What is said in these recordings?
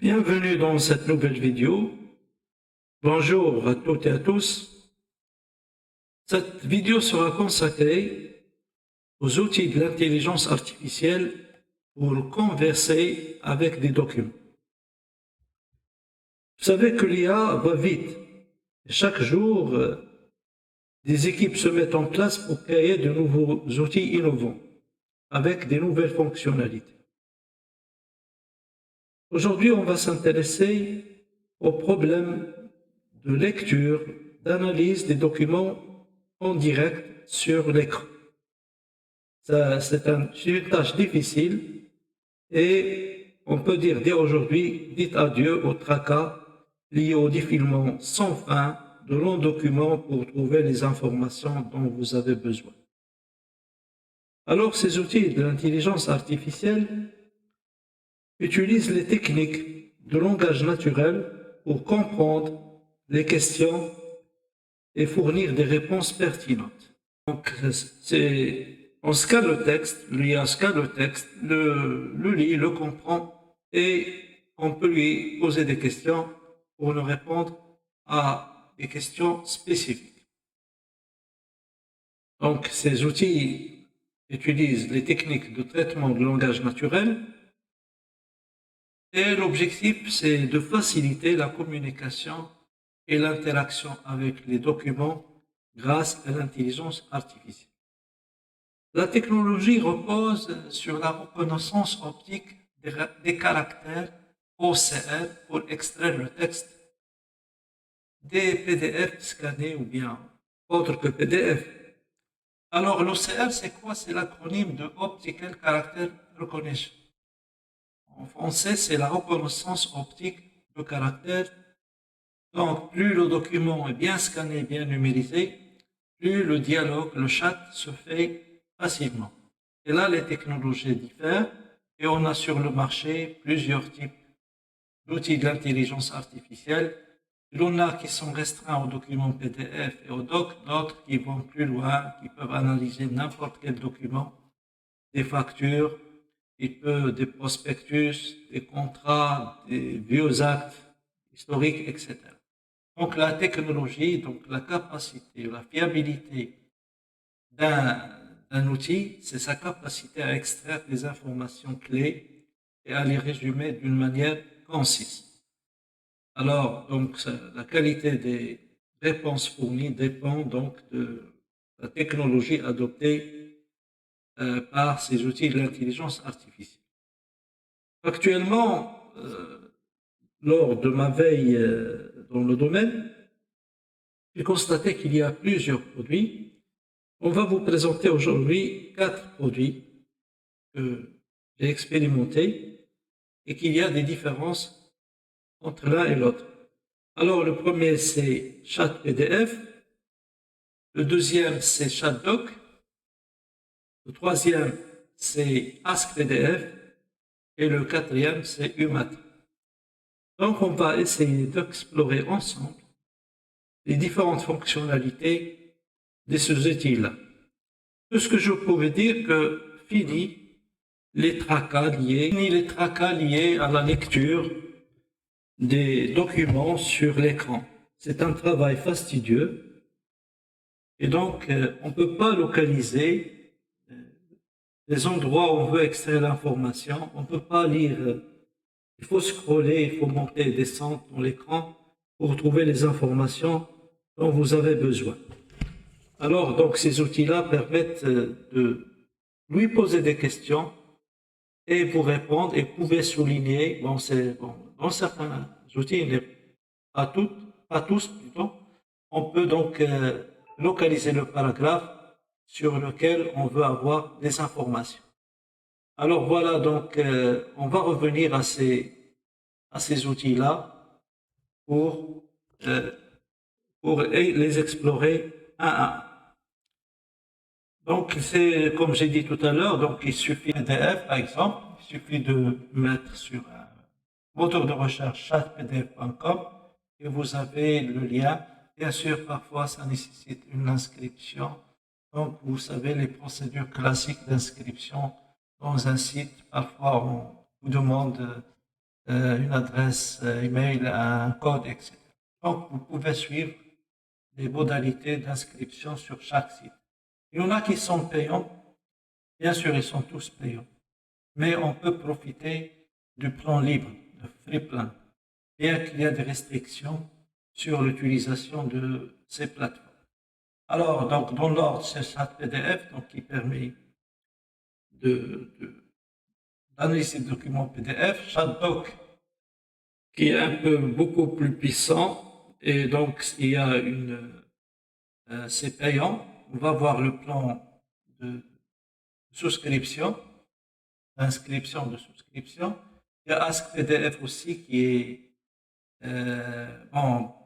Bienvenue dans cette nouvelle vidéo. Bonjour à toutes et à tous. Cette vidéo sera consacrée aux outils de l'intelligence artificielle pour converser avec des documents. Vous savez que l'IA va vite. Chaque jour, des équipes se mettent en place pour créer de nouveaux outils innovants avec des nouvelles fonctionnalités. Aujourd'hui, on va s'intéresser au problème de lecture, d'analyse des documents en direct sur l'écran. C'est une tâche difficile et on peut dire dès aujourd'hui, dites adieu au tracas lié au défilement sans fin de longs documents pour trouver les informations dont vous avez besoin. Alors, ces outils de l'intelligence artificielle utilisent les techniques de langage naturel pour comprendre les questions et fournir des réponses pertinentes. Donc, on scanne le texte, l'IA scanne le texte, le lit, le comprend et on peut lui poser des questions pour nous répondre à des questions spécifiques. Donc, ces outils utilisent les techniques de traitement de langage naturel et l'objectif, c'est de faciliter la communication et l'interaction avec les documents grâce à l'intelligence artificielle. La technologie repose sur la reconnaissance optique des caractères OCR pour extraire le texte des PDF scannés ou bien autres que PDF. Alors l'OCR, c'est quoi? C'est l'acronyme de Optical Character Recognition. En français, c'est la reconnaissance optique de caractère. Donc, plus le document est bien scanné, bien numérisé, plus le dialogue, le chat se fait facilement. Et là, les technologies diffèrent et on a sur le marché plusieurs types d'outils de l'intelligence artificielle. Il y en a qui sont restreints aux documents PDF et aux docs, d'autres qui vont plus loin, qui peuvent analyser n'importe quel document, des factures, des prospectus, des contrats, des vieux actes historiques, etc. Donc la technologie, donc la capacité, la fiabilité d'un outil, c'est sa capacité à extraire des informations clés et à les résumer d'une manière concise. Alors, donc, la qualité des réponses fournies dépend donc de la technologie adoptée par ces outils de l'intelligence artificielle. Actuellement, lors de ma veille dans le domaine, j'ai constaté qu'il y a plusieurs produits. On va vous présenter aujourd'hui 4 produits que j'ai expérimentés et qu'il y a des différences entre l'un et l'autre. Alors, le premier, c'est ChatPDF. Le deuxième, c'est ChatDoc. Le troisième, c'est AskPDF. Et le quatrième, c'est UMAT. Donc, on va essayer d'explorer ensemble les différentes fonctionnalités de ces outils-là. Tout ce que je pouvais dire que fini les tracas liés à la lecture des documents sur l'écran. C'est un travail fastidieux et donc on ne peut pas localiser les endroits où on veut extraire l'information, on ne peut pas lire, il faut scroller, il faut monter et descendre dans l'écran pour trouver les informations dont vous avez besoin. Alors, donc, ces outils-là permettent de lui poser des questions et vous répondre et vous pouvez souligner, dans certains outils, pas tous plutôt, on peut donc localiser le paragraphe sur lequel on veut avoir des informations. Alors voilà, donc, on va revenir à ces outils-là pour les explorer un à un. Donc, c'est comme j'ai dit tout à l'heure, donc il suffit PDF, par exemple, il suffit de mettre sur un moteur de recherche chatpdf.com et vous avez le lien. Bien sûr, parfois, ça nécessite une inscription. Donc, vous savez, les procédures classiques d'inscription dans un site, parfois, on vous demande une adresse email, un code, etc. Donc, vous pouvez suivre les modalités d'inscription sur chaque site. Il y en a qui sont payants, bien sûr, ils sont tous payants, mais on peut profiter du plan libre, de free plan, bien qu'il y ait des restrictions sur l'utilisation de ces plateformes. Alors, donc, dans l'ordre, c'est chat PDF, donc, qui permet d'analyser le document PDF, ChatDoc, qui est un peu beaucoup plus puissant, et donc, il y a c'est payant. On va voir le plan de souscription, d'inscription, de souscription. Il y a Ask PDF aussi qui est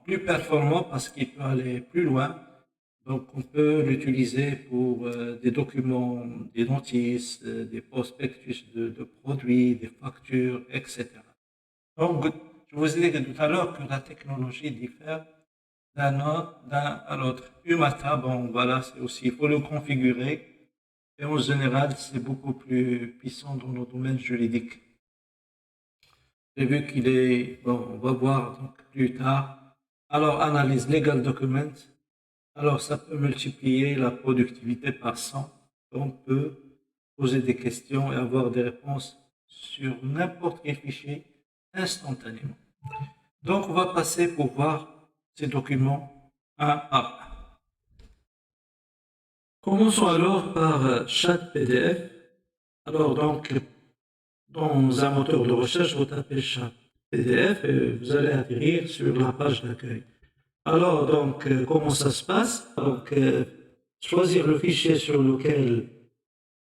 plus performant parce qu'il peut aller plus loin. Donc, on peut l'utiliser pour des documents, des notices, des prospectus de produits, des factures, etc. Donc, je vous ai dit tout à l'heure que la technologie diffère d'un à l'autre. Umata, bon, voilà, c'est aussi, il faut le configurer. Et en général, c'est beaucoup plus puissant dans le domaine juridique. J'ai vu qu'il est, bon, on va voir donc plus tard. Alors, analyse legal document. Alors, ça peut multiplier la productivité par 100. On peut poser des questions et avoir des réponses sur n'importe quel fichier instantanément. Donc, on va passer pour voir ces documents un à un. Commençons alors par chat PDF. Alors, donc, dans un moteur de recherche, vous tapez chat PDF et vous allez atterrir sur la page d'accueil. Alors, donc, comment ça se passe? Donc, choisir le fichier sur lequel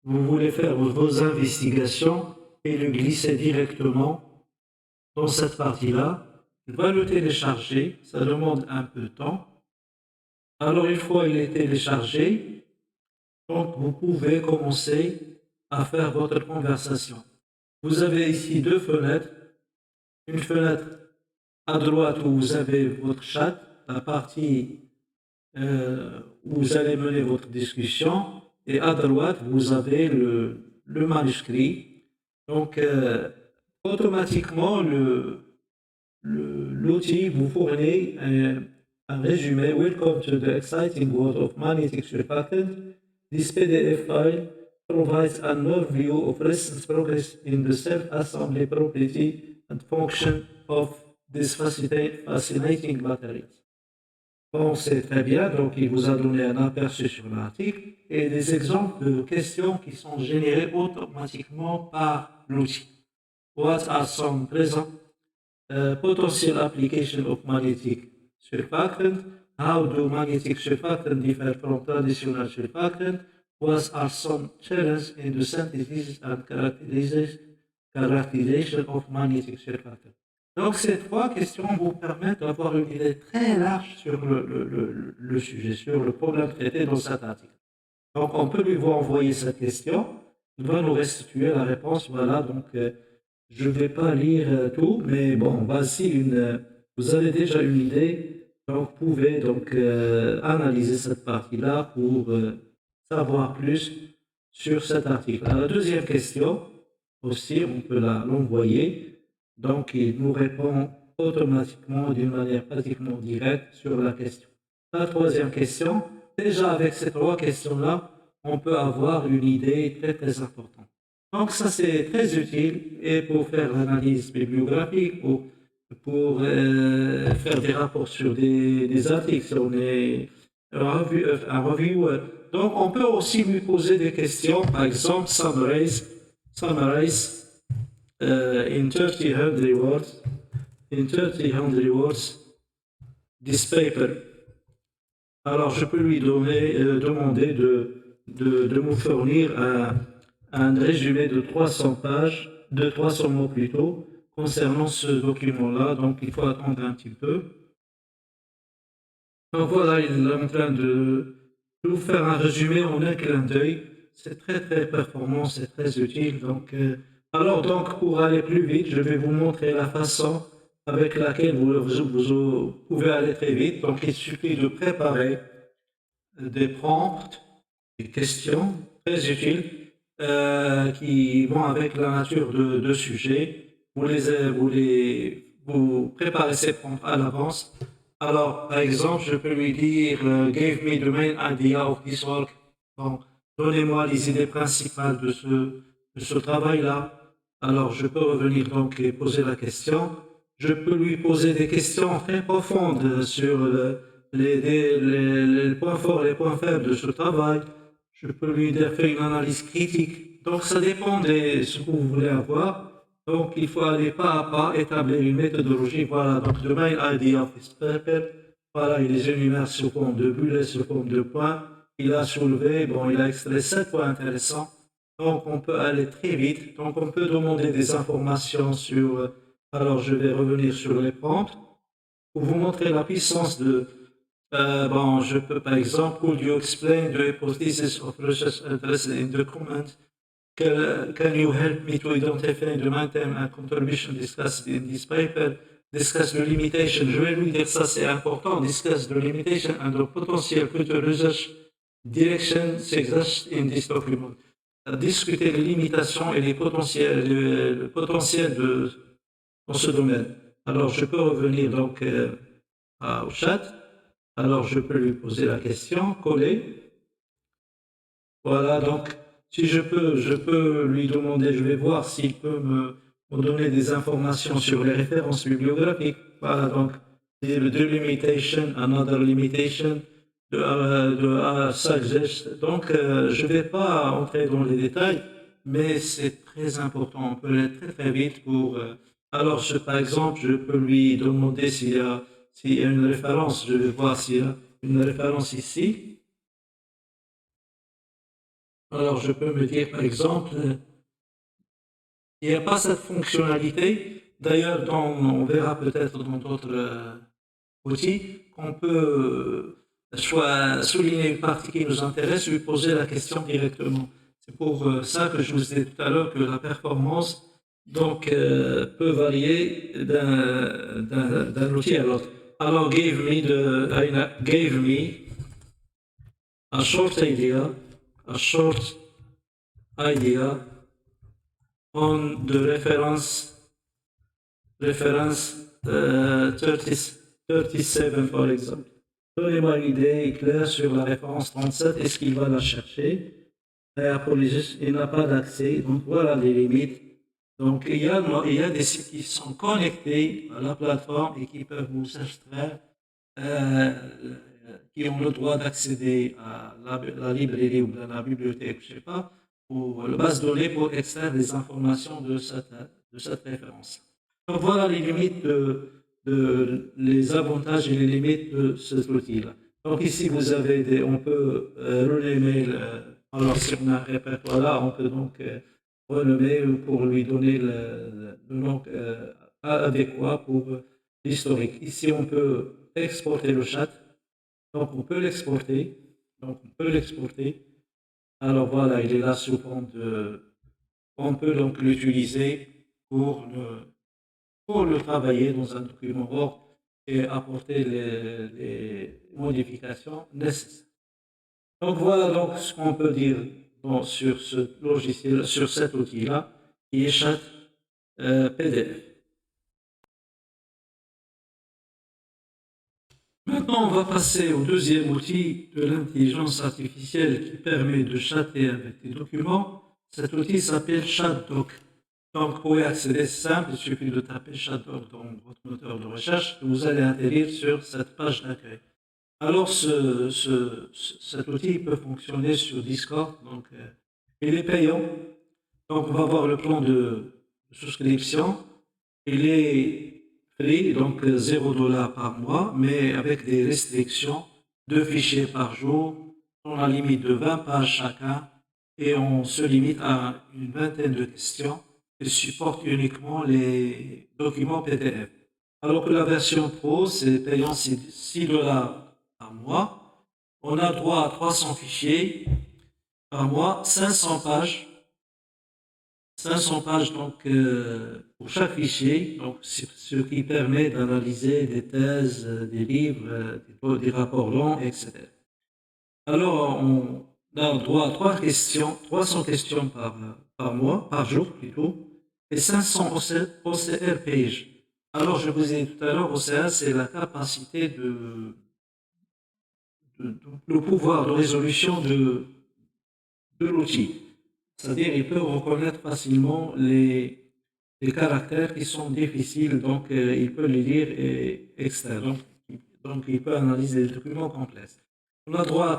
vous voulez faire vos investigations et le glisser directement dans cette partie-là. Il va le télécharger, ça demande un peu de temps. Alors, une fois il est téléchargé, donc vous pouvez commencer à faire votre conversation. Vous avez ici deux fenêtres. Une fenêtre à droite où vous avez votre chat, la partie où vous allez mener votre discussion, et à droite, vous avez le manuscrit. Donc, automatiquement, l'outil vous fournit un résumé. Welcome to the exciting world of magnetic surfactant. This PDF file provides an overview of recent progress in the self-assembly property and function of this fascinating materials. Bon, c'est très bien, donc il vous a donné un aperçu sur l'article et des exemples de questions qui sont générées automatiquement par l'outil. What are some present potential applications of magnetic surfactant? How do magnetic surfactant differ from traditional surfactant? What are some challenges in the synthesis and characterization of magnetic surfactant? Donc, ces trois questions vous permettent d'avoir une idée très large sur le sujet, sur le problème traité dans cet article. Donc, on peut lui envoyer cette question, il va nous restituer la réponse. Voilà, donc, je ne vais pas lire tout, mais bon, voici vous avez déjà une idée, donc, vous pouvez donc analyser cette partie-là pour savoir plus sur cet article. Alors, la deuxième question, aussi, on peut l'envoyer. Donc, il nous répond automatiquement d'une manière pratiquement directe sur la question. La troisième question, déjà avec ces trois questions-là, on peut avoir une idée très très importante. Donc ça c'est très utile et pour faire l'analyse bibliographique, pour faire des rapports sur des articles, si on est un reviewer. Donc on peut aussi lui poser des questions, par exemple summarize in 30 words, this paper. Alors, je peux lui demander de me fournir un résumé de 300 pages, de 300 mots plutôt, concernant ce document-là. Donc, il faut attendre un petit peu. Donc, voilà, il est en train de vous faire un résumé en un clin d'œil. C'est très, très performant, c'est très utile. Donc, alors, donc, pour aller plus vite, je vais vous montrer la façon avec laquelle vous pouvez aller très vite. Donc, il suffit de préparer des prompts, des questions très utiles qui vont avec la nature de sujet. vous préparez ces prompts à l'avance. Alors, par exemple, je peux lui dire Give me the main idea of this work. Donc, donnez-moi les idées principales de ce travail-là. Alors, je peux revenir donc et poser la question. Je peux lui poser des questions très profondes sur les points forts, les points faibles de ce travail. Je peux lui faire une analyse critique. Donc, ça dépend de ce que vous voulez avoir. Donc, il faut aller pas à pas, établir une méthodologie. Voilà, donc, the main idea of this paper. Voilà, il les énumère sous forme de bullets, sous forme de points. Il a soulevé, bon, il a extrait 7 points intéressants. Donc, on peut aller très vite. Donc, on peut demander des informations sur. Alors, je vais revenir sur les prompts pour vous montrer la puissance de. Bon, je peux par exemple, could you explain the hypothesis of research addressed in the comment? Can you help me to identify the maintain and contribution discussed in this paper? Discuss the limitation. Je vais lui dire ça, c'est important. Discuss the limitation and the potential future research direction suggest in this document. Discuter les limitations et les potentiels, le potentiel dans ce domaine. Alors, je peux revenir donc au chat. Alors, je peux lui poser la question, coller. Voilà, donc, si je peux lui demander, je vais voir s'il peut me donner des informations sur les références bibliographiques. Voilà, donc, the limitation, another limitation, suggest. Donc, je ne vais pas entrer dans les détails, mais c'est très important. On peut aller très très vite pour. Alors, par exemple, je peux lui demander s'il y a une référence. Je vais voir s'il y a une référence ici. Alors, je peux me dire, par exemple, il n'y a pas cette fonctionnalité. D'ailleurs, on verra peut-être dans d'autres outils qu'on peut soit souligner une partie qui nous intéresse, lui poser la question directement. C'est pour ça que je vous disais tout à l'heure que la performance donc, peut varier d'un outil à l'autre. Alors, gave me a short idea on the reference 37, par exemple. Donnez-moi une idée claire sur la référence 37. Est-ce qu'il va la chercher? Il n'a pas d'accès. Donc voilà les limites. Donc il y a des sites qui sont connectés à la plateforme et qui peuvent vous extraire, qui ont le droit d'accéder à la librairie ou à la bibliothèque, je ne sais pas, ou la base de données pour extraire des informations de cette référence. Donc voilà les limites les avantages et les limites de cet outil-là. Donc ici vous avez on peut renommer, alors si on a un répertoire là, on peut donc renommer pour lui donner le nom adéquat pour l'historique. Ici on peut exporter le chat, donc on peut l'exporter, Alors voilà, il est là sous forme on peut donc l'utiliser pour le travailler dans un document Word et apporter les modifications nécessaires. Donc voilà donc ce qu'on peut dire sur ce logiciel, sur cet outil-là, qui est Chat PDF. Maintenant, on va passer au deuxième outil de l'intelligence artificielle qui permet de chatter avec des documents. Cet outil s'appelle ChatDoc. Donc, pour y accéder, c'est simple, il suffit de taper ChatDoc dans votre moteur de recherche et vous allez atterrir sur cette page d'accueil. Alors, cet outil peut fonctionner sur Discord, donc il est payant. Donc, on va voir le plan de souscription. Il est free, donc $0 par mois, mais avec des restrictions, 2 fichiers par jour, on a limite de 20 pages chacun, et on se limite à une vingtaine de questions. Il supporte uniquement les documents PDF. Alors que la version Pro, c'est payant $6 par mois. On a droit à 300 fichiers par mois, 500 pages. 500 pages donc, pour chaque fichier, donc, ce qui permet d'analyser des thèses, des livres, des rapports longs, etc. Alors, on a droit à 300 questions par mois, par jour plutôt, et 500 OCR page. Alors, je vous ai dit tout à l'heure, OCR, c'est la capacité le pouvoir de résolution de l'outil. C'est-à-dire, il peut reconnaître facilement les caractères qui sont difficiles, donc il peut les lire et extraire. Donc, il peut analyser des documents complexes. On a droit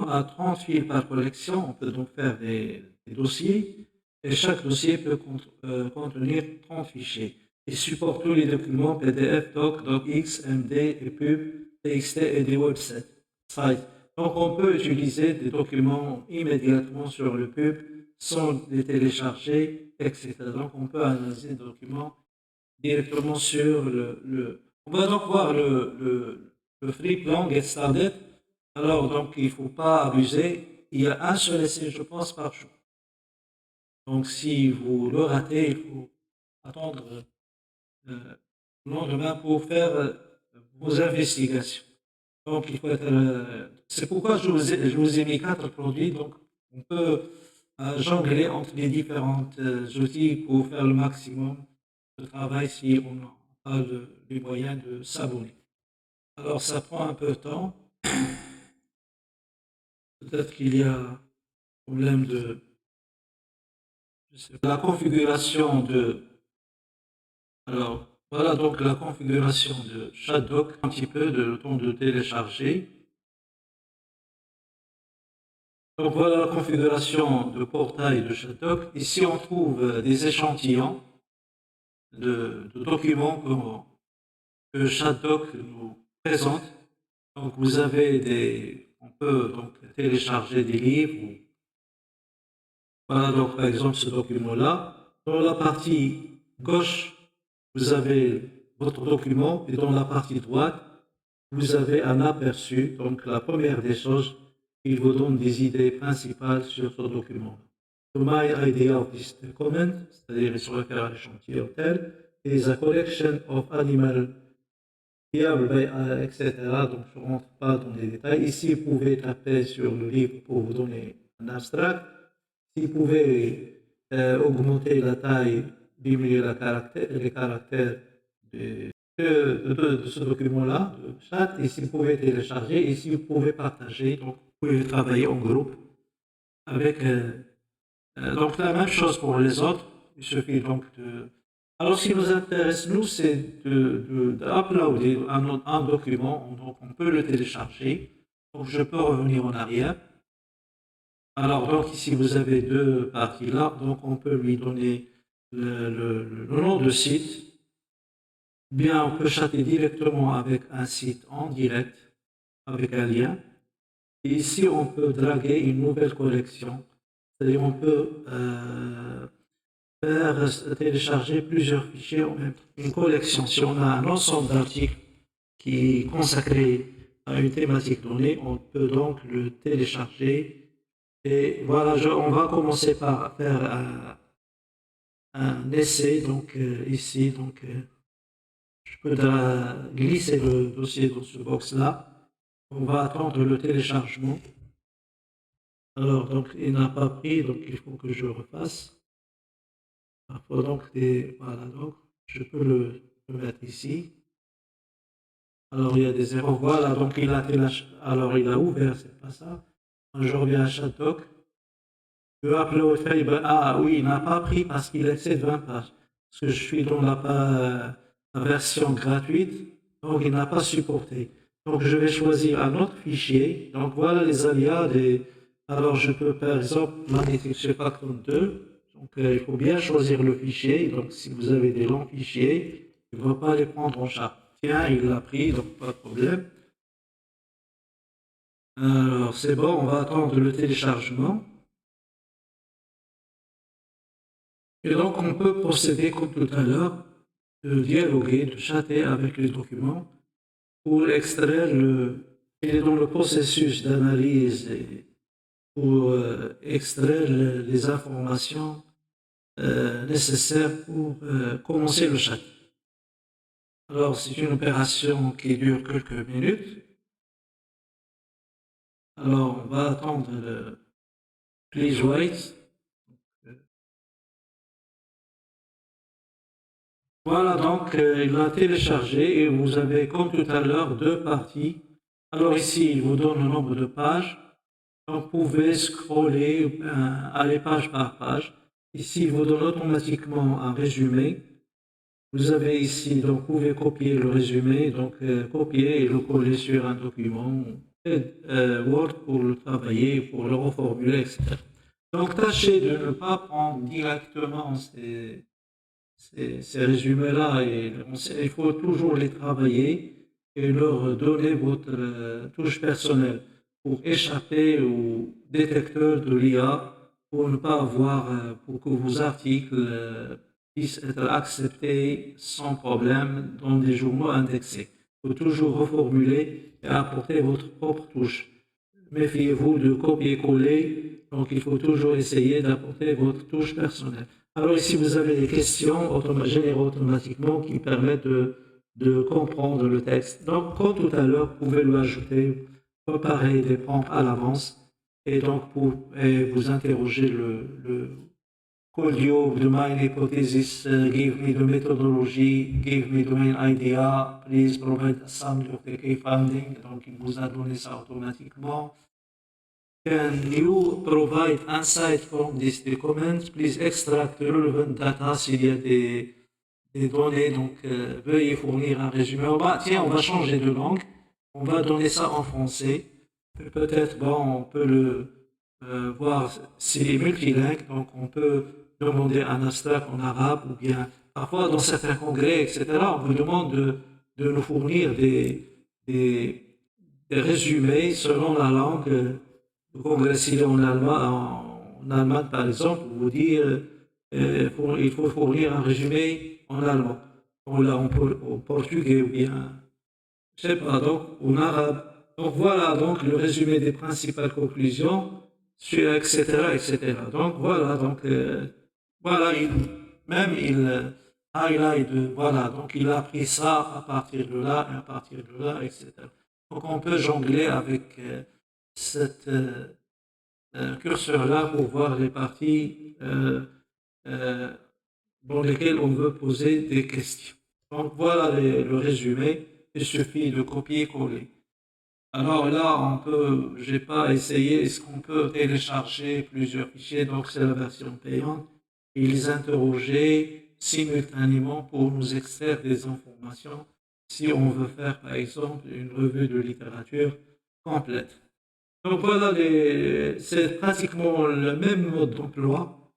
à 30 fils par collection. On peut donc faire des dossiers et chaque dossier peut contenir 30 fichiers. Il supporte tous les documents PDF, Doc, DocX, MD, EPUB, TXT et des websites. Donc on peut utiliser des documents immédiatement sur le pub sans les télécharger, etc. Donc on peut analyser des documents directement sur On va donc voir le free plan Get Started. Alors donc il ne faut pas abuser. Il y a un seul essai, je pense, par jour. Donc si vous le ratez, il faut attendre le lendemain pour faire vos investigations. Donc, il faut être. C'est pourquoi je vous ai mis 4 produits. Donc, on peut jongler entre les différents outils pour faire le maximum de travail si on a les moyens de s'abonner. Alors, ça prend un peu de temps. Peut-être qu'il y a un problème de la configuration de. Alors, voilà donc la configuration de Shaddoc, un petit peu de le temps de télécharger. Donc voilà la configuration de portail de Shaddoc. Ici, on trouve des échantillons de documents que Shaddoc nous présente. Donc vous avez on peut donc télécharger des livres. Voilà donc par exemple ce document-là. Dans la partie gauche, vous avez votre document et dans la partie droite, vous avez un aperçu. Donc la première des choses, il vous donne des idées principales sur ce document. My idea of this document, c'est-à-dire il se réfère à l'échantillon tel, is a collection of animal etc. Donc je ne rentre pas dans les détails. Ici, vous pouvez taper sur le livre pour vous donner un abstract. Si vous pouvez augmenter la taille, diminuer les caractères de ce document-là, de chat, ici vous pouvez télécharger, ici vous pouvez partager, donc vous pouvez travailler en groupe avec. Donc la même chose pour les autres, il suffit donc de. Alors ce qui nous intéresse, nous, c'est d'uploader un document, donc on peut le télécharger, donc je peux revenir en arrière. Alors donc ici vous avez deux parties là, donc on peut lui donner le nom de site. Bien, on peut chatter directement avec un site en direct, avec un lien. Et ici, on peut draguer une nouvelle collection. C'est-à-dire, on peut télécharger plusieurs fichiers en même temps. Une collection, si on a un ensemble d'articles qui est consacré à une thématique donnée, on peut donc le télécharger. Et voilà, on va commencer par faire un essai, donc ici, donc je peux glisser le dossier dans ce box-là. On va attendre le téléchargement. Alors, donc, il n'a pas pris, donc il faut que je refasse. Il faut donc voilà, donc, je peux le mettre ici. Alors, il y a des erreurs. Voilà, donc il a alors il a ouvert, c'est pas ça. Je reviens à Shaddoc. Le upload file, ah oui, il n'a pas pris parce qu'il excède 20 pages. Parce que je suis dans la version gratuite, donc il n'a pas supporté. Donc je vais choisir un autre fichier. Donc voilà les alias Alors je peux par exemple magnétique chez Factor 2. Donc il faut bien choisir le fichier. Donc si vous avez des longs fichiers, il ne va pas les prendre en charge. Tiens, il l'a pris, donc pas de problème. Alors c'est bon, on va attendre le téléchargement. Et donc, on peut procéder, comme tout à l'heure, de dialoguer, de chatter avec les documents pour extraire Il est dans le processus d'analyse pour extraire les informations nécessaires pour commencer le chat. Alors, c'est une opération qui dure quelques minutes. Alors, on va attendre le please wait. Voilà, donc il a téléchargé et vous avez, comme tout à l'heure, deux parties. Alors ici, il vous donne le nombre de pages. Donc, vous pouvez scroller, aller page par page. Ici, il vous donne automatiquement un résumé. Vous avez ici, donc, vous pouvez copier le résumé, donc copier et le coller sur un document Word pour le travailler, pour le reformuler, etc. Donc, tâchez de ne pas prendre directement ces résumés-là, et il faut toujours les travailler et leur donner votre touche personnelle pour échapper au détecteur de l'IA, pour ne pas avoir, pour que vos articles puissent être acceptés sans problème dans des journaux indexés. Il faut toujours reformuler et apporter votre propre touche. Méfiez-vous de copier-coller, donc il faut toujours essayer d'apporter votre touche personnelle. Alors ici, vous avez des questions générées automatiquement qui permettent de comprendre le texte. Donc, comme tout à l'heure, vous pouvez lui ajouter, préparer des prompts à l'avance et donc vous interroger le could you the main hypothesis, give me the methodology, give me the main idea, please provide a summary of the key finding. Donc, il vous a donné ça automatiquement. Can you provide insight from this document? Please extract relevant data s'il y a des données. Donc, veuillez fournir un résumé. Tiens, on va changer de langue. On va donner ça en français. Peut-être, bon, on peut le voir s'il est multilingue. Donc, on peut demander un abstract en arabe ou bien, parfois, dans certains congrès, etc., on vous demande de nous fournir des résumés selon la langue. Le congrès, s'il est en Allemagne, par exemple, vous dit il faut fournir un résumé en allemand, en portugais ou bien, je sais pas, donc en arabe. Donc voilà, donc le résumé des principales conclusions, etc., etc. Donc voilà, donc voilà, il highlight, voilà, donc il a pris ça à partir de là, et à partir de là, etc. Donc on peut jongler avec cette curseur-là pour voir les parties dans lesquelles on veut poser des questions. Donc voilà le résumé, il suffit de copier-coller. Alors là, j'ai pas essayé, est-ce qu'on peut télécharger plusieurs fichiers, donc c'est la version payante, et les interroger simultanément pour nous extraire des informations si on veut faire par exemple une revue de littérature complète. Donc voilà, c'est pratiquement le même mode d'emploi.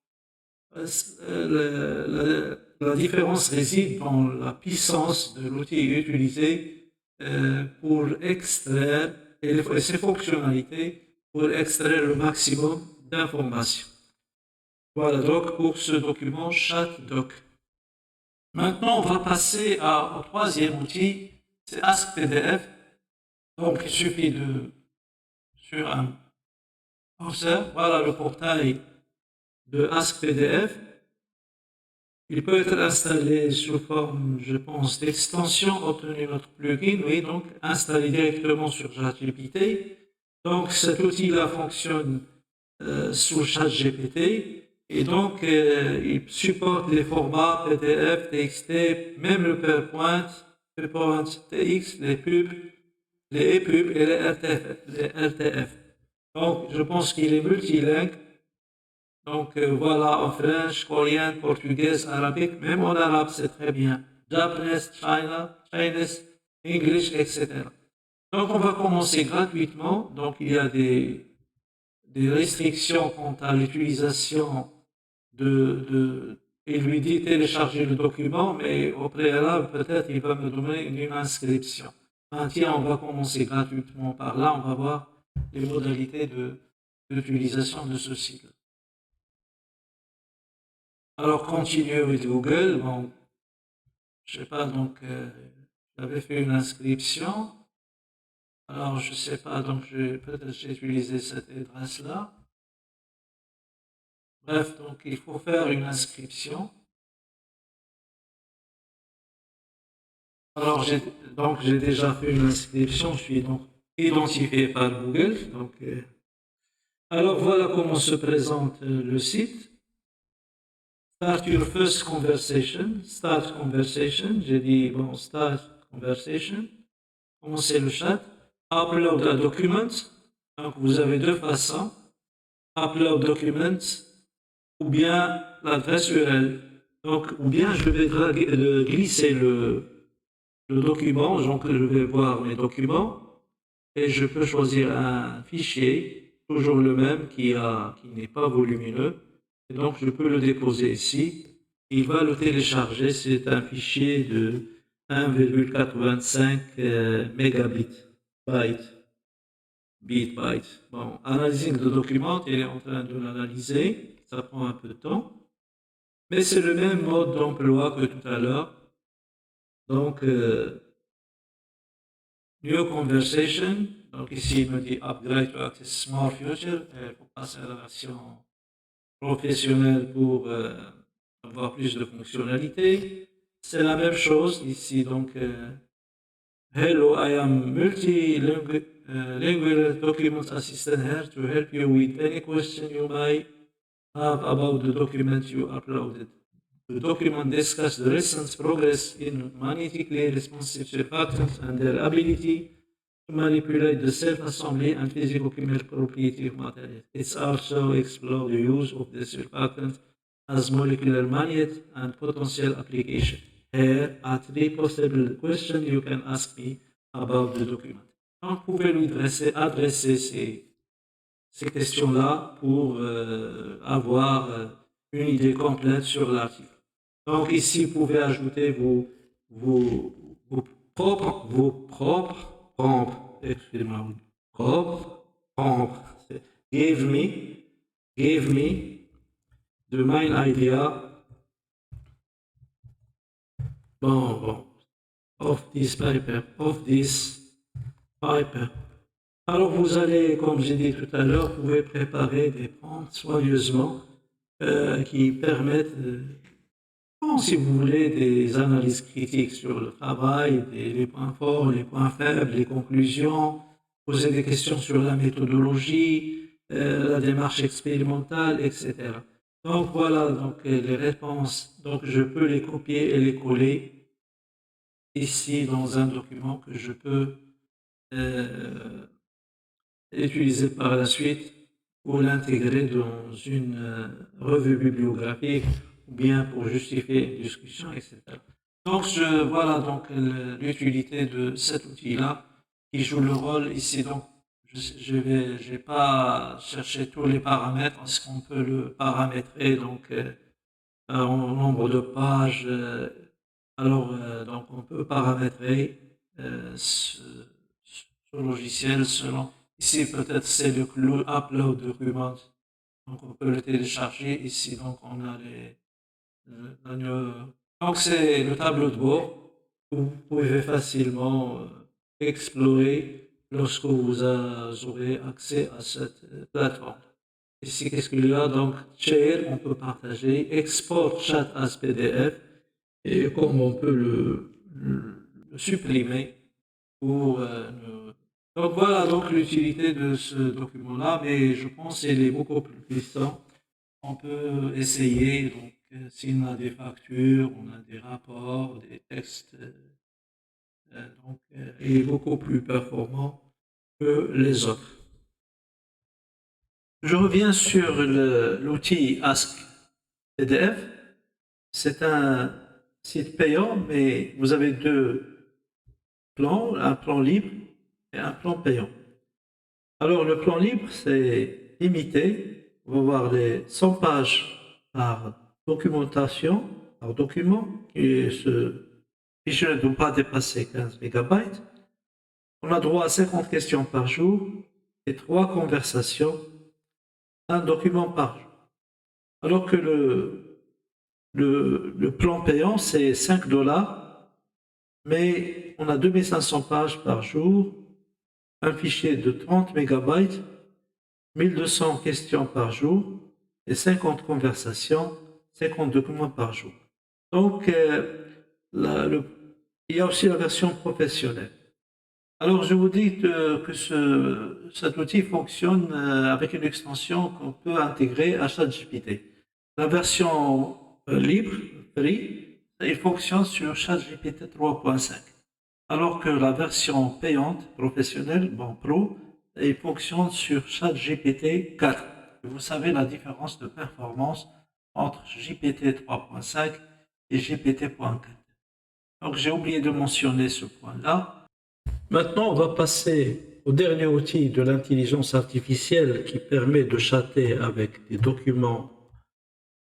La différence réside dans la puissance de l'outil utilisé pour extraire et ses fonctionnalités pour extraire le maximum d'informations. Voilà donc pour ce document ChatDoc. Maintenant, on va passer au troisième outil, c'est AskPDF. Donc, il suffit sur un browser, voilà le portail de AskPDF. Il peut être installé sous forme, je pense, d'extension, obtenir notre plugin, oui, donc installé directement sur ChatGPT. Donc cet outil-là fonctionne sous ChatGPT et donc il supporte les formats PDF, TXT, même le PowerPoint, TX, les pubs, les EPUB et les RTF. Donc je pense qu'il est multilingue. Donc voilà, en French, coréen, portugais, arabique, même en arabe, c'est très bien. Japanese, Chinese, English, etc. Donc on va commencer gratuitement. Donc il y a des restrictions quant à l'utilisation il lui dit télécharger le document, mais au préalable, peut-être il va me donner une inscription. Tiens, on va commencer gratuitement par là, on va voir les modalités d'utilisation de ce site. Alors, continuer avec Google, bon, je sais pas, donc, j'avais fait une inscription. Alors, je sais pas, donc, peut-être j'ai utilisé cette adresse-là. Bref, donc, il faut faire une inscription. Alors, j'ai déjà fait une inscription, je suis donc identifié par Google. Donc, alors, voilà comment se présente le site. Start your first conversation. Start conversation. J'ai dit, bon, start conversation. Commencez le chat. Upload a document. Donc, vous avez deux façons. Upload document ou bien l'adresse URL. Donc, ou bien je vais glisser le document, donc je vais voir mes documents et je peux choisir un fichier, toujours le même, qui n'est pas volumineux. Et donc, je peux le déposer ici. Il va le télécharger. C'est un fichier de 1,85 mégabits. Byte. Bon, analyzing de document, il est en train de l'analyser. Ça prend un peu de temps. Mais c'est le même mode d'emploi que tout à l'heure. Donc, New Conversation. Donc ici, il me dit Upgrade to Access Smart Future. Il faut passer à la version professionnelle pour avoir plus de fonctionnalités. C'est la même chose ici. Donc, Hello, I am multilingual document assistant here to help you with any question you might have about the document you uploaded. The document discusses the recent progress in magnetically responsive surfactants and their ability to manipulate the self-assembly and physicochemical property of materials. It also explores the use of the surfactant as molecular magnet and potential application. Here are three possible questions you can ask me about the document. Donc, vous pouvez lui adresser ces questions-là pour avoir une idée complète sur l'article. Donc ici, vous pouvez ajouter vos propres prompts. Excusez-moi, propres prompts. Give me the main idea. Bon. Of this paper. Alors vous allez, comme j'ai dit tout à l'heure, vous pouvez préparer des prompts soigneusement qui permettent, si vous voulez, des analyses critiques sur le travail, les points forts, les points faibles, les conclusions, poser des questions sur la méthodologie, la démarche expérimentale, etc. Donc voilà donc, les réponses. Donc je peux les copier et les coller ici dans un document que je peux utiliser par la suite pour l'intégrer dans une revue bibliographique ou bien pour justifier une discussion, etc. Donc voilà donc l'utilité de cet outil-là qui joue le rôle ici. Donc je vais pas chercher tous les paramètres parce qu'on peut le paramétrer donc en nombre de pages. Donc on peut paramétrer ce logiciel selon. Ici, peut-être c'est le upload document. Donc, on peut le télécharger. Ici, donc, on a donc, c'est le tableau de bord que vous pouvez facilement explorer lorsque vous aurez accès à cette plateforme. Ici, qu'est-ce qu'il y a? Donc, share, on peut partager. Export chat as PDF. Et comme on peut le supprimer pour donc voilà donc l'utilité de ce document-là, mais je pense qu'il est beaucoup plus puissant. On peut essayer, donc si on a des factures, on a des rapports, des textes, donc il est beaucoup plus performant que les autres. Je reviens sur l'outil Ask PDF. C'est un site payant, mais vous avez deux plans, un plan libre et un plan payant. Alors, le plan libre, c'est limité. On va voir les 100 pages par documentation, par document, et ce fichier ne doit pas dépasser 15 MB. On a droit à 50 questions par jour et 3 conversations, un document par jour. Alors que le plan payant, c'est 5 $, mais on a 2500 pages par jour, un fichier de 30 MB, 1200 questions par jour et 50 conversations, 50 documents par jour. Donc, il y a aussi la version professionnelle. Alors, je vous dis que cet outil fonctionne avec une extension qu'on peut intégrer à ChatGPT. La version libre, free, il fonctionne sur ChatGPT 3.5. Alors que la version payante, professionnelle, bon, pro, il fonctionne sur ChatGPT 4. Vous savez la différence de performance entre GPT 3.5 et GPT.4. Donc j'ai oublié de mentionner ce point-là. Maintenant, on va passer au dernier outil de l'intelligence artificielle qui permet de chatter avec des documents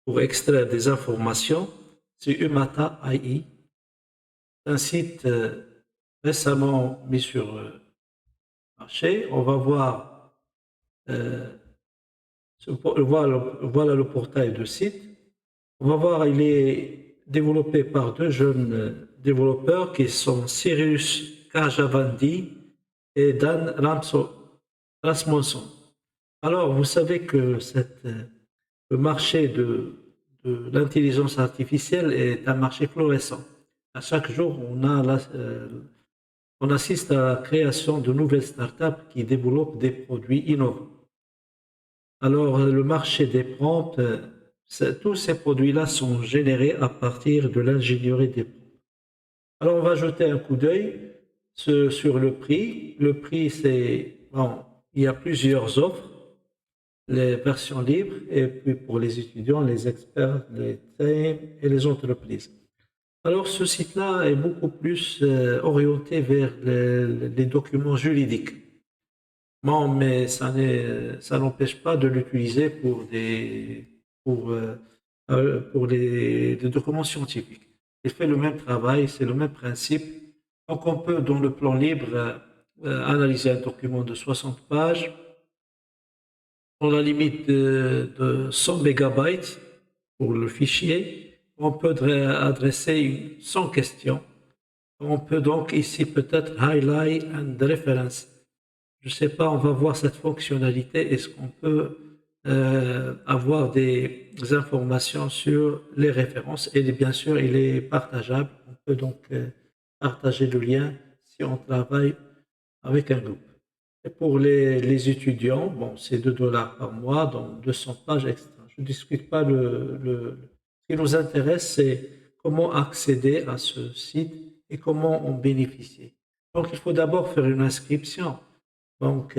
pour extraire des informations. C'est Umata AI, un site récemment mis sur le marché. On va voir, voilà le portail de site. On va voir, il est développé par deux jeunes développeurs qui sont Cyrus Kajavandi et Dan Rasmussen. Alors, vous savez que le marché de l'intelligence artificielle est un marché florissant. À chaque jour, on assiste à la création de nouvelles startups qui développent des produits innovants. Alors, le marché des prompts, tous ces produits-là sont générés à partir de l'ingénierie des prompts. Alors, on va jeter un coup d'œil sur le prix. Le prix, il y a plusieurs offres, les versions libres, et puis pour les étudiants, les experts, les thèmes et les entreprises. Alors, ce site-là est beaucoup plus orienté vers les documents juridiques. Bon, mais ça n'empêche pas de l'utiliser pour les documents scientifiques. Il fait le même travail, c'est le même principe. Donc, on peut, dans le plan libre, analyser un document de 60 pages, dans la limite de 100 mégabytes pour le fichier. On peut adresser 100 questions. On peut donc ici peut-être highlight and reference. Je ne sais pas, on va voir cette fonctionnalité. Est-ce qu'on peut avoir des informations sur les références? Et bien sûr, il est partageable. On peut donc partager le lien si on travaille avec un groupe. Et pour les étudiants, bon, c'est 2 dollars par mois, donc 200 pages extra. Je ne discute pas ce qui nous intéresse, c'est comment accéder à ce site et comment en bénéficier. Donc, il faut d'abord faire une inscription. Donc,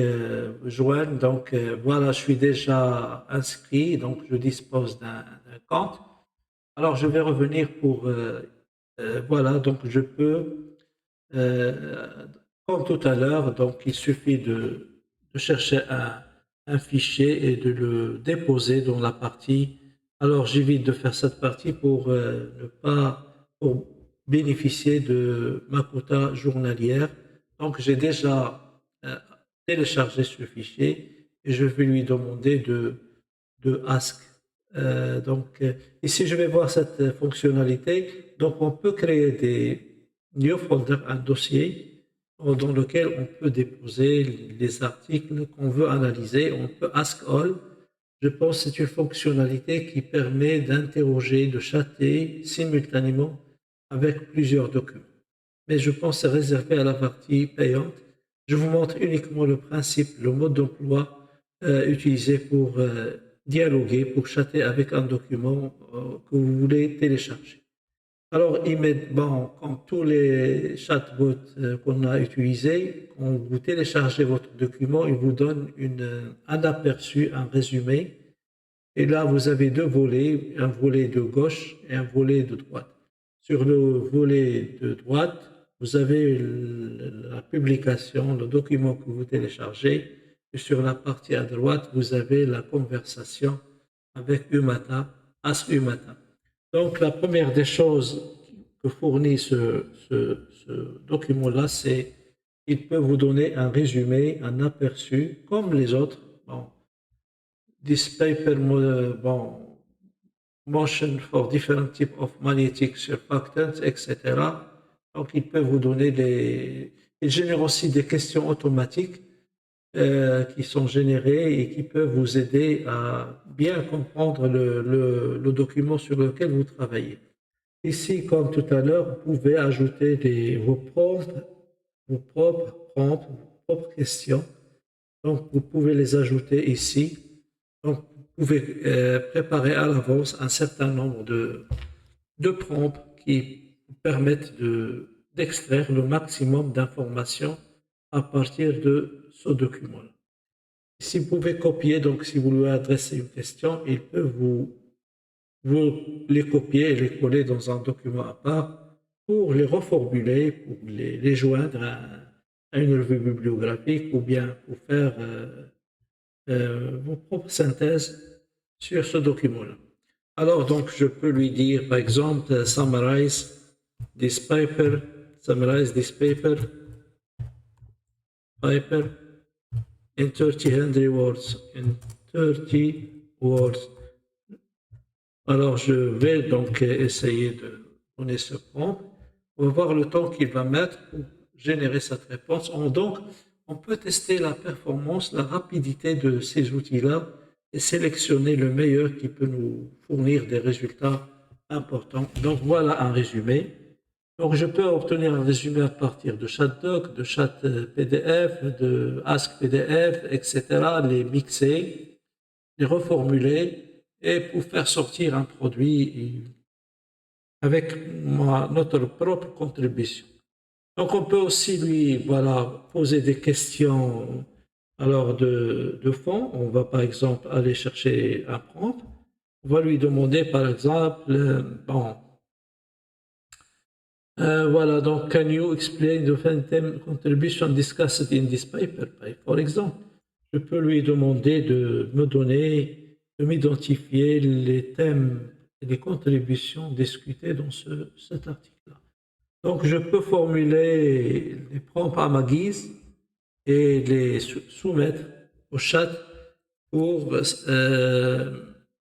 joindre, donc voilà, je suis déjà inscrit, donc je dispose d'un compte. Alors, je vais revenir pour, voilà, donc je peux, euh, comme tout à l'heure, donc il suffit de chercher un fichier et de le déposer dans la partie. Alors, j'évite de faire cette partie pour ne pas, pour bénéficier de ma quota journalière. Donc, j'ai déjà télécharger ce fichier et je vais lui demander de ask. Ici, je vais voir cette fonctionnalité. Donc, on peut créer des new folders, un dossier dans lequel on peut déposer les articles qu'on veut analyser. On peut ask all. Je pense que c'est une fonctionnalité qui permet d'interroger, de chatter simultanément avec plusieurs documents. Mais je pense que c'est réservé à la partie payante. Je vous montre uniquement le principe, le mode d'emploi utilisé pour dialoguer, pour chatter avec un document que vous voulez télécharger. Alors, immédiatement, comme tous les chatbots qu'on a utilisés, quand vous téléchargez votre document, il vous donne un aperçu, un résumé. Et là, vous avez deux volets, un volet de gauche et un volet de droite. Sur le volet de droite, vous avez la publication, le document que vous téléchargez. Et sur la partie à droite, vous avez la conversation avec Umata, Ask Umata. Donc, la première des choses que fournit ce document-là, c'est qu'il peut vous donner un résumé, un aperçu, comme les autres. Bon, this paper motion for different types of magnetic surfactants, etc. Donc, il peut vous donner il génère aussi des questions automatiques qui sont générées et qui peuvent vous aider à bien comprendre le document sur lequel vous travaillez. Ici, comme tout à l'heure, vous pouvez ajouter vos propres prompts, vos propres questions. Donc, vous pouvez les ajouter ici. Donc, pouvez préparer à l'avance un certain nombre de prompts qui vous permettent d'extraire le maximum d'informations à partir de ce document. Si vous pouvez copier, donc si vous lui adressez une question, il peut vous les copier et les coller dans un document à part pour les reformuler, pour les joindre à une revue bibliographique ou bien pour faire vos propres synthèses sur ce document-là. Alors, donc, je peux lui dire, par exemple, summarize this paper in 30 words, in 30 words. Alors, je vais donc essayer de donner ce prompt. On va voir le temps qu'il va mettre pour générer cette réponse. Donc, on peut tester la performance, la rapidité de ces outils-là et sélectionner le meilleur qui peut nous fournir des résultats importants. Donc, voilà un résumé. Donc, je peux obtenir un résumé à partir de ChatDoc, de Chat PDF, de Ask PDF, etc., les mixer, les reformuler et pour faire sortir un produit avec notre propre contribution. Donc, on peut aussi lui poser des questions alors de fond. On va par exemple aller chercher un prompt. On va lui demander par exemple, voilà, donc, can you explain the theme contribution discussed in this paper? Par exemple, je peux lui demander de me donner, de m'identifier les thèmes et les contributions discutées dans cet article-là. Donc, je peux formuler les prompts à ma guise et les soumettre au chat pour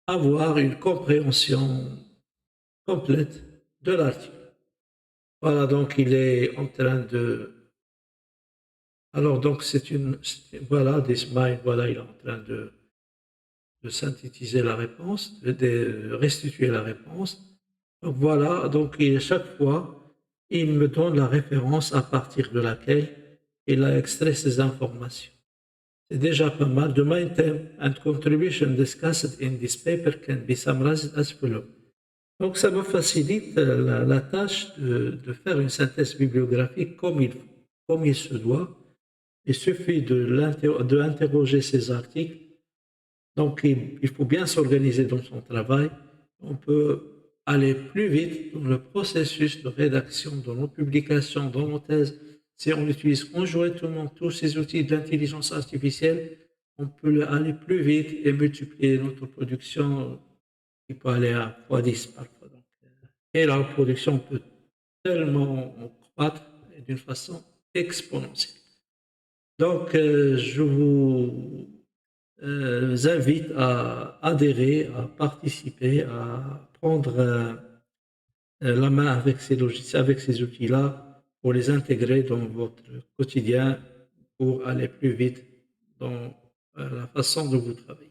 avoir une compréhension complète de l'article. Voilà, donc il est en train de... Alors, donc c'est une... Voilà, DeepMind, voilà, il est en train de synthétiser la réponse, de restituer la réponse. Donc voilà, donc chaque fois, il me donne la référence à partir de laquelle il a extrait ces informations. C'est déjà pas mal. The main theme and contribution discussed in this paper can be summarized as follows. Donc ça me facilite la tâche de faire une synthèse bibliographique comme il se doit. Il suffit d'interroger ces articles. Donc il faut bien s'organiser dans son travail. On peut aller plus vite dans le processus de rédaction, dans nos publications, dans nos thèses. Si on utilise conjointement tous ces outils de l'intelligence artificielle, on peut aller plus vite et multiplier notre production qui peut aller à x10 parfois. Et la production peut tellement croître d'une façon exponentielle. Donc, je vous invite à adhérer, à participer, à prendre la main avec ces logiciels, avec ces outils-là, pour les intégrer dans votre quotidien, pour aller plus vite dans la façon dont vous travaillez.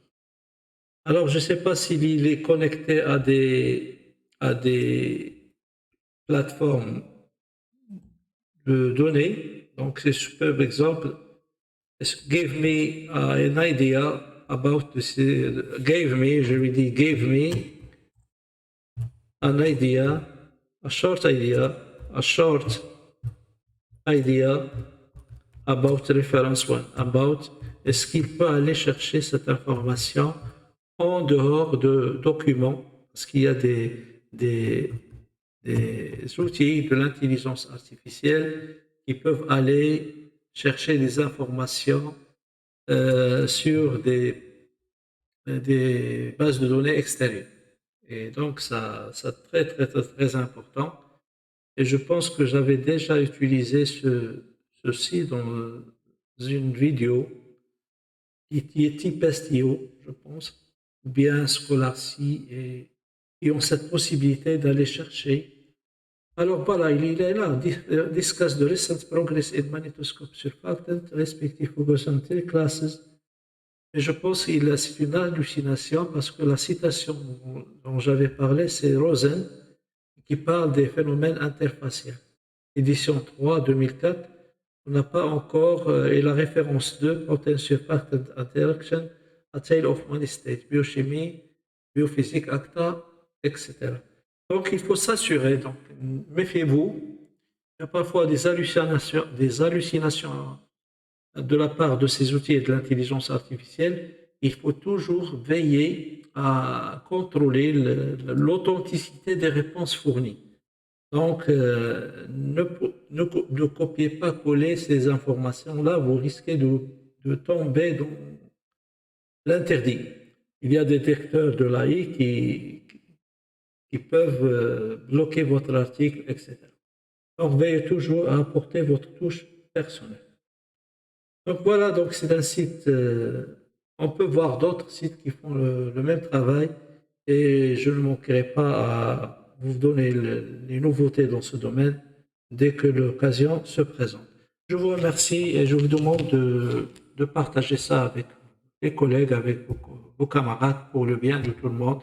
Alors, je ne sais pas s'il est connecté à des plateformes de données. Donc, c'est super exemple. Give me an idea about this. Gave me, je lui dis, gave me an idea, a short idea about reference one. About, est-ce qu'il peut aller chercher cette information en dehors de documents? Parce qu'il y a des outils de l'intelligence artificielle qui peuvent aller chercher des informations sur des bases de données extérieures. Et donc, ça très, très, très, très important. Et je pense que j'avais déjà utilisé ceci dans une vidéo qui est Typestio, je pense, ou bien Scholarcy, et qui ont cette possibilité d'aller chercher. Alors voilà, il est là, discuss the recent progress in Magnetoscope surfactant, respective photocentric classes. Et je pense que c'est une hallucination parce que la citation dont j'avais parlé, c'est Rosen, qui parle des phénomènes interfaciels. Édition 3, 2004, on n'a pas encore, et la référence 2, Potential Surfactant Interaction, A Tale of Money State, biochimie, biophysique, ACTA, etc. Donc, il faut s'assurer. Donc, méfiez-vous. Il y a parfois des hallucinations de la part de ces outils et de l'intelligence artificielle. Il faut toujours veiller à contrôler l'authenticité des réponses fournies. Donc, ne copiez pas coller ces informations-là, vous risquez de tomber dans l'interdit. Il y a des détecteurs de l'AI qui peuvent bloquer votre article, etc. Donc, veillez toujours à apporter votre touche personnelle. Donc voilà, donc c'est un site, on peut voir d'autres sites qui font le même travail et je ne manquerai pas à vous donner les nouveautés dans ce domaine dès que l'occasion se présente. Je vous remercie et je vous demande de partager ça avec les collègues, avec vos camarades pour le bien de tout le monde.